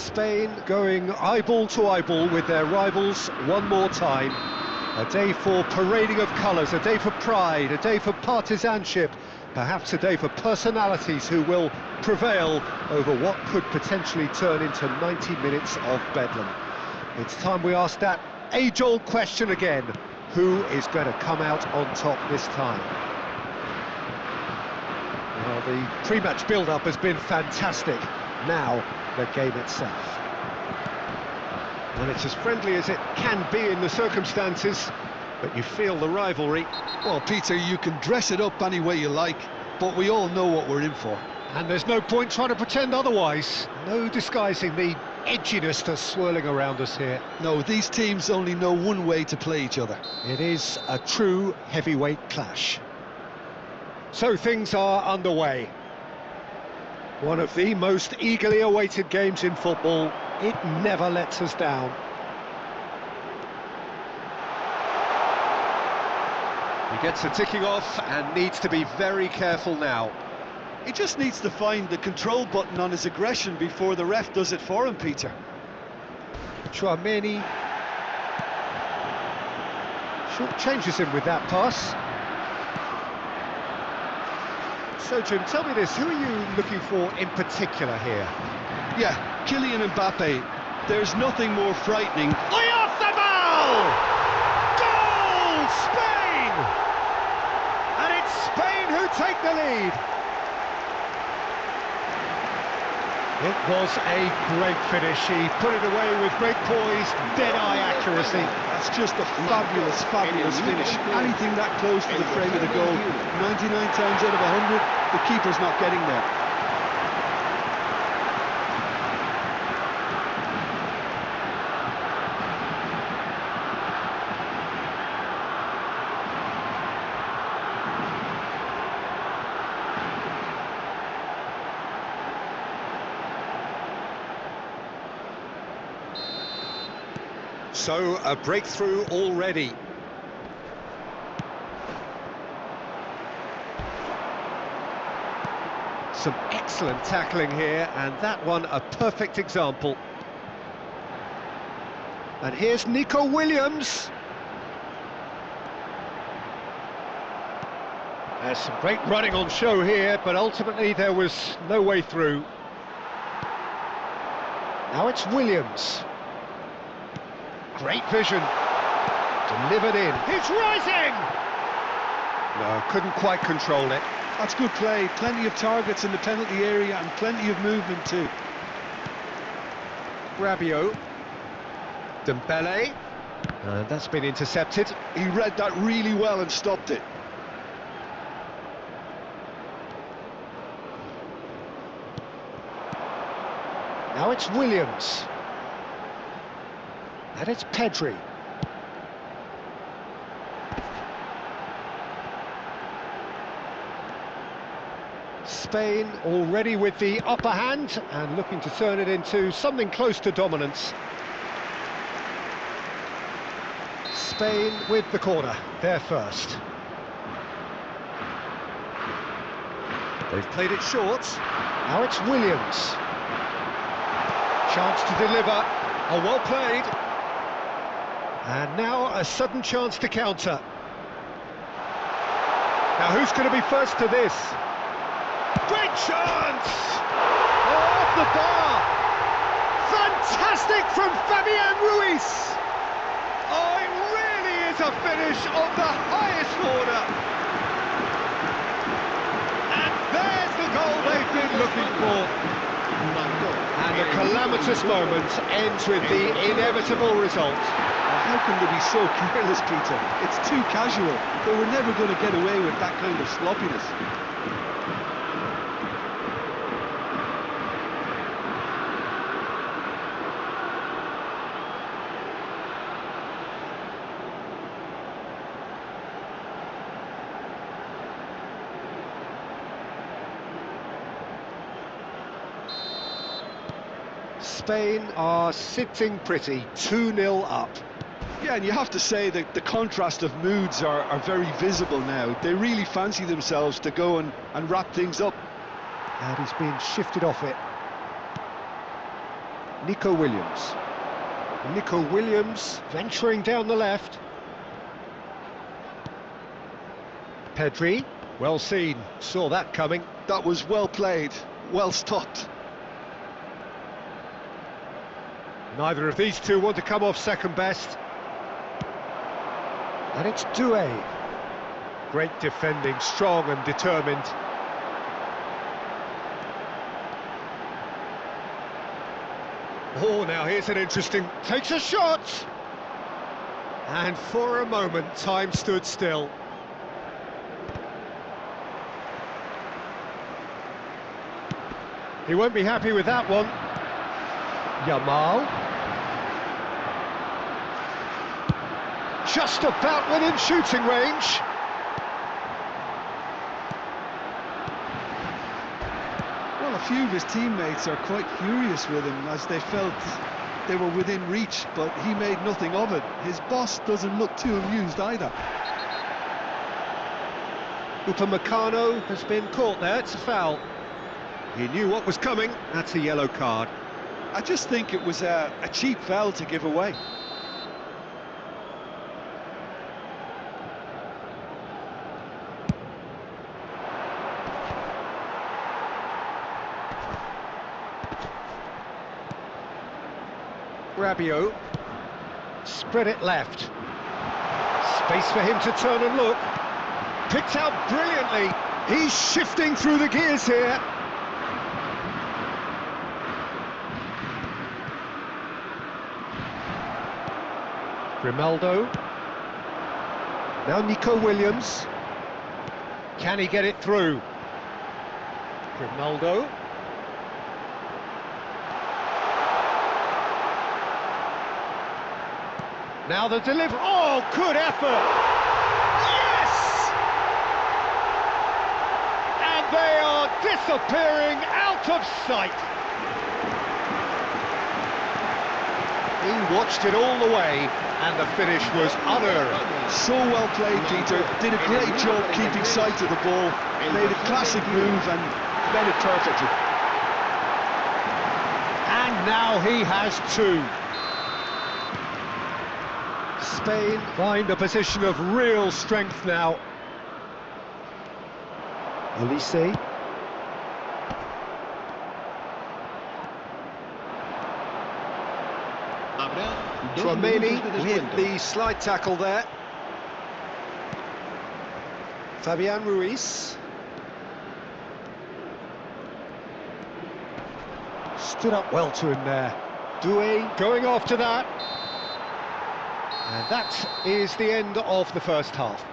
Spain going eyeball to eyeball with their rivals one more time. A day for parading of colours, a day for pride, a day for partisanship, perhaps a day for personalities who will prevail over what could potentially turn into 90 minutes of bedlam. It's time we ask that age-old question again: who is going to come out on top this time? Well, the pre-match build-up has been fantastic. Now, the game itself. And it's as friendly as it can be in the circumstances, but you feel the rivalry. Well, Peter, you can dress it up any way you like, but we all know what we're in for. And there's no point trying to pretend otherwise. No disguising the edginess that's swirling around us here. No, these teams only know one way to play each other. It is a true heavyweight clash. So things are underway. One of the most eagerly awaited games in football. It never lets us down. He gets the ticking off and needs to be very careful now. He just needs to find the control button on his aggression before the ref does it for him, Peter. Chouameni short changes him with that pass. So, Jim, tell me this, who are you looking for in particular here? Yeah, Kylian Mbappe. There's nothing more frightening. Oyarzabal! Goal! Spain! And it's Spain who take the lead. It was a great finish. He put it away with great poise, dead-eye accuracy. That's just a fabulous, fabulous finish. Anything that close to the frame of the goal, 99 times out of 100, the keeper's not getting there. So, a breakthrough already. Some excellent tackling here, and that one a perfect example. And here's Nico Williams. There's some great running on show here, but ultimately there was no way through. Now it's Williams. Great vision, delivered in, it's rising! No, couldn't quite control it. That's good play, plenty of targets in the penalty area and plenty of movement too. Rabiot, Dembele, and that's been intercepted. He read that really well and stopped it. Now it's Williams. And it's Pedri. Spain already with the upper hand and looking to turn it into something close to dominance. Spain with the corner, they're first. They've played it short. Now it's Williams. Chance to deliver. Oh, well played. And now a sudden chance to counter. Now who's going to be first to this? Great chance! Oh, off the bar! Fantastic from Fabian Ruiz! Oh, it really is a finish of the highest order! And there's the goal they've been looking for. And the calamitous moment ends with the inevitable result. How can they be so careless, Peter? It's too casual. They were never going to get away with that kind of sloppiness. Spain are sitting pretty, 2-0 up. Yeah, and you have to say that the contrast of moods are very visible now. They really fancy themselves to go and wrap things up. And he's been shifted off it. Nico Williams. Nico Williams venturing down the left. Pedri, well seen, saw that coming. That was well played, well stopped. Neither of these two want to come off second best. And it's Doué. Great defending, strong and determined. Oh, now here's an interesting... Takes a shot! And for a moment, time stood still. He won't be happy with that one. Yamal. Just about within shooting range. Well, a few of his teammates are quite furious with him as they felt they were within reach, but he made nothing of it. His boss doesn't look too amused either. Upamecano has been caught there, it's a foul. He knew what was coming, that's a yellow card. I just think it was a cheap foul to give away. Rabiot, spread it left. Space for him to turn and look. Picked out brilliantly. He's shifting through the gears here. Grimaldo. Now Nico Williams. Can he get it through? Grimaldo. Now the delivery. Oh, good effort! Yes! And they are disappearing out of sight. He watched it all the way, and the finish was unerring. So well played, Peter. Did a great job keeping sight of the ball. Made a classic move and read it perfectly. And now he has two. Spain find a position of real strength now. Elise. Tchouameni with the slide tackle there. Fabian Ruiz. Stood up well to him there. Doué going after that. And that is the end of the first half.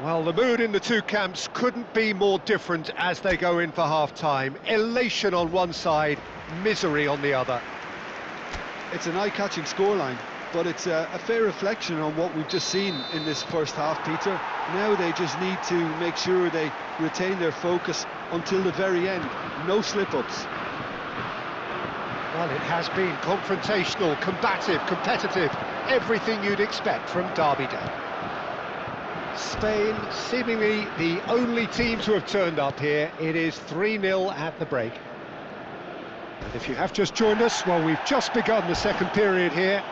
Well, the mood in the two camps couldn't be more different as they go in for half-time. Elation on one side, misery on the other. It's an eye-catching scoreline, but it's a fair reflection on what we've just seen in this first half, Peter. Now they just need to make sure they retain their focus until the very end. No slip-ups. Well, it has been confrontational, combative, competitive, everything you'd expect from Derby Day. Spain seemingly the only team to have turned up here. It is 3-0 at the break. And if you have just joined us, well, we've just begun the second period here.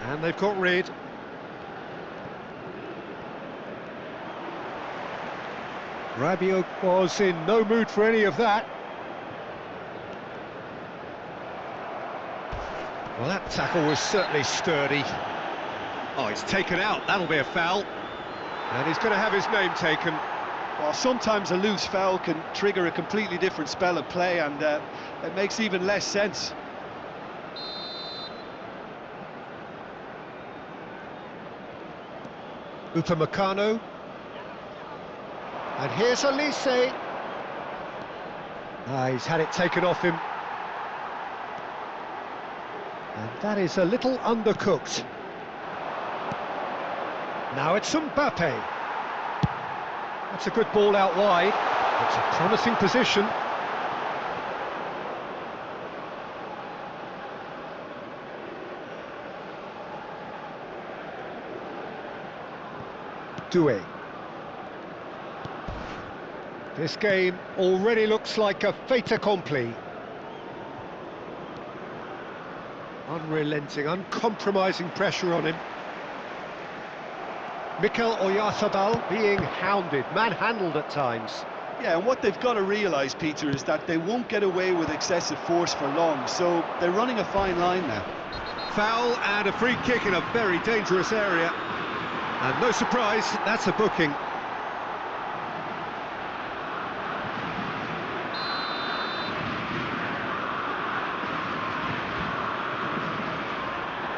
And they've got rid. Rabiot was in no mood for any of that. Well, that tackle was certainly sturdy. Oh, it's taken out, that'll be a foul. And he's going to have his name taken. Well, sometimes a loose foul can trigger a completely different spell of play, and it makes even less sense. Upamecano. And here's Elise. He's had it taken off him. And that is a little undercooked. Now it's Mbappe. That's a good ball out wide. It's a promising position. Doué. This game already looks like a fait accompli. Unrelenting, uncompromising pressure on him. Mikel Oyarzabal being hounded, manhandled at times. Yeah, and what they've got to realise, Peter, is that they won't get away with excessive force for long, so they're running a fine line now. Foul and a free kick in a very dangerous area. And no surprise, that's a booking.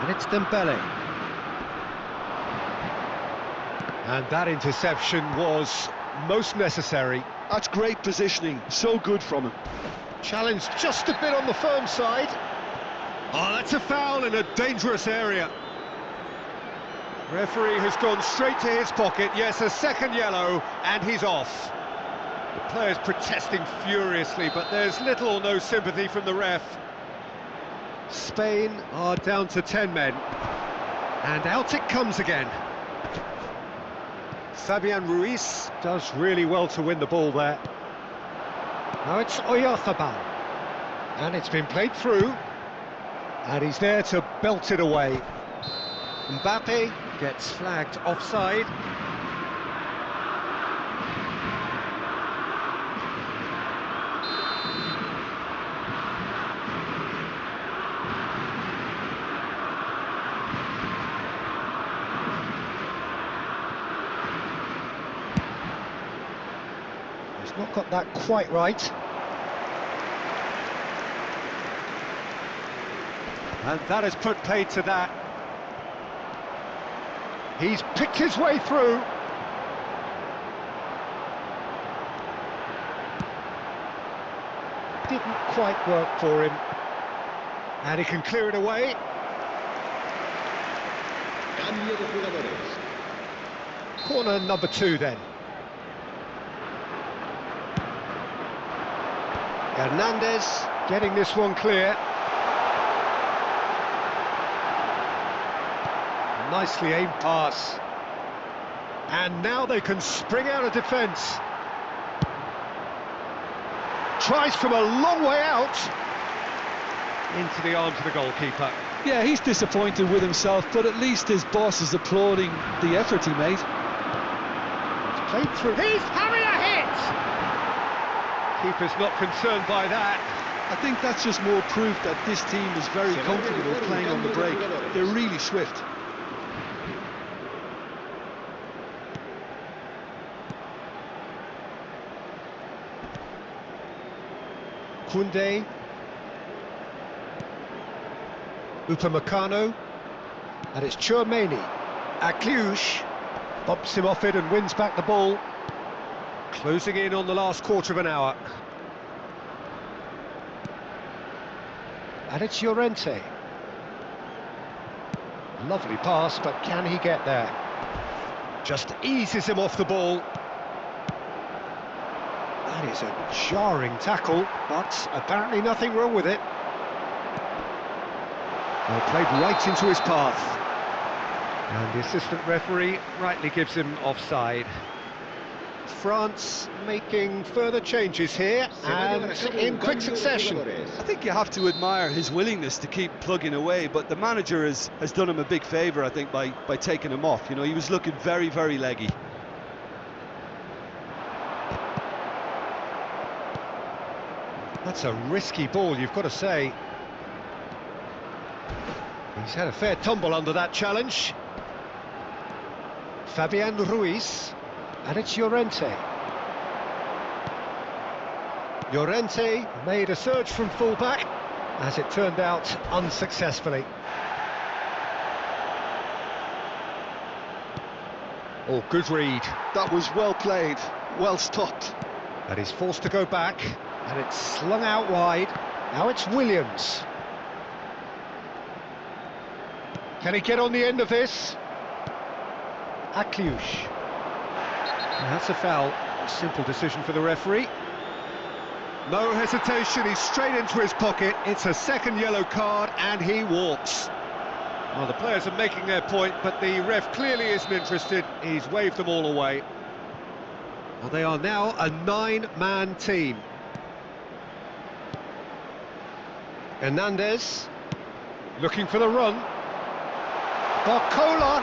And it's Dembele. And that interception was most necessary. That's great positioning, so good from him. Challenged just a bit on the firm side. Oh, that's a foul in a dangerous area. Referee has gone straight to his pocket. Yes, a second yellow, and he's off. The player's protesting furiously, but there's little or no sympathy from the ref. Spain are down to 10 men. And out it comes again. Fabian Ruiz does really well to win the ball there. Now it's Oyarzabal. And it's been played through. And he's there to belt it away. Mbappe gets flagged offside. He's not got that quite right. And that has put paid to that. He's picked his way through. Didn't quite work for him. And he can clear it away. Corner number 2 then. Hernandez getting this one clear. Nicely aimed pass. And now they can spring out of defence. Tries from a long way out. Into the arms of the goalkeeper. Yeah, he's disappointed with himself, but at least his boss is applauding the effort he made. It's played through. He's having a hit! Keeper's not concerned by that. I think that's just more proof that this team is very comfortable playing on the break. They're really swift. Koundé, Upamecano, and it's Tchouaméni. Akliouche bumps him off it and wins back the ball. Closing in on the last quarter of an hour. And it's Llorente. Lovely pass, but can he get there? Just eases him off the ball. That is a jarring tackle, but apparently nothing wrong with it. Well, played right into his path. And the assistant referee rightly gives him offside. France making further changes here, and in quick succession. I think you have to admire his willingness to keep plugging away, but the manager has done him a big favour, I think, by taking him off. You know, he was looking very, very leggy. That's a risky ball, you've got to say. He's had a fair tumble under that challenge. Fabian Ruiz, and it's Llorente. Llorente made a surge from fullback, as it turned out unsuccessfully. Oh, good read. That was well played, well stopped. And he's forced to go back, and it's slung out wide. Now it's Williams. Can he get on the end of this? Akliouche. And that's a foul. A simple decision for the referee. No hesitation, he's straight into his pocket. It's a second yellow card, and he walks. Well, the players are making their point, but the ref clearly isn't interested. He's waved them all away. Well, they are now a 9-man team. Hernandez, looking for the run. Barcola.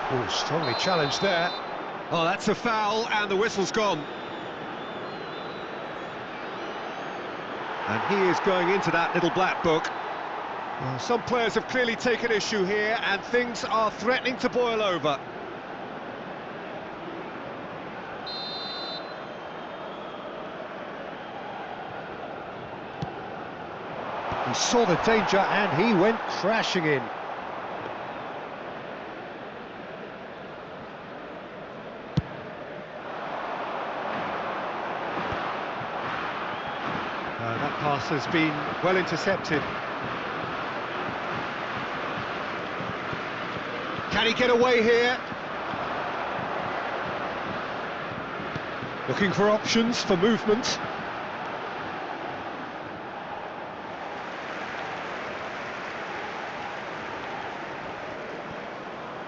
Oh, strongly challenged there. Oh, that's a foul, and the whistle's gone. And he is going into that little black book. Well, some players have clearly taken issue here, and things are threatening to boil over. He saw the danger and he went crashing in. That pass has been well intercepted. Can he get away here? Looking for options for movement.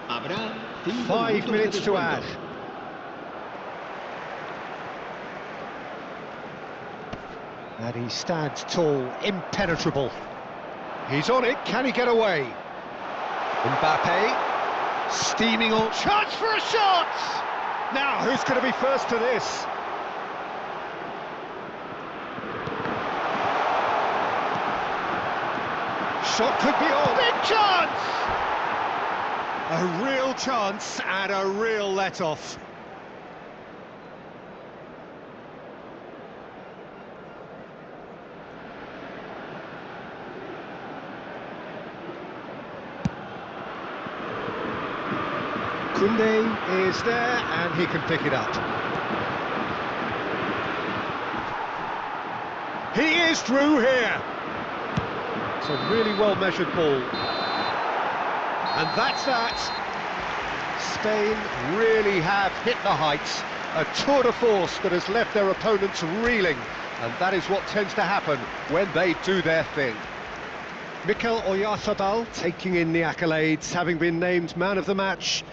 Habrá 5 minutes to add. And he stands tall, impenetrable. He's on it, can he get away? Mbappe, steaming on, chance for a shot! Now, who's going to be first to this? Shot could be on. Big chance! A real chance and a real let-off. Koundé is there and he can pick it up. He is through here. It's a really well-measured ball. And that's that. Spain really have hit the heights. A tour de force that has left their opponents reeling. And that is what tends to happen when they do their thing. Mikel Oyarzabal taking in the accolades, having been named man of the match.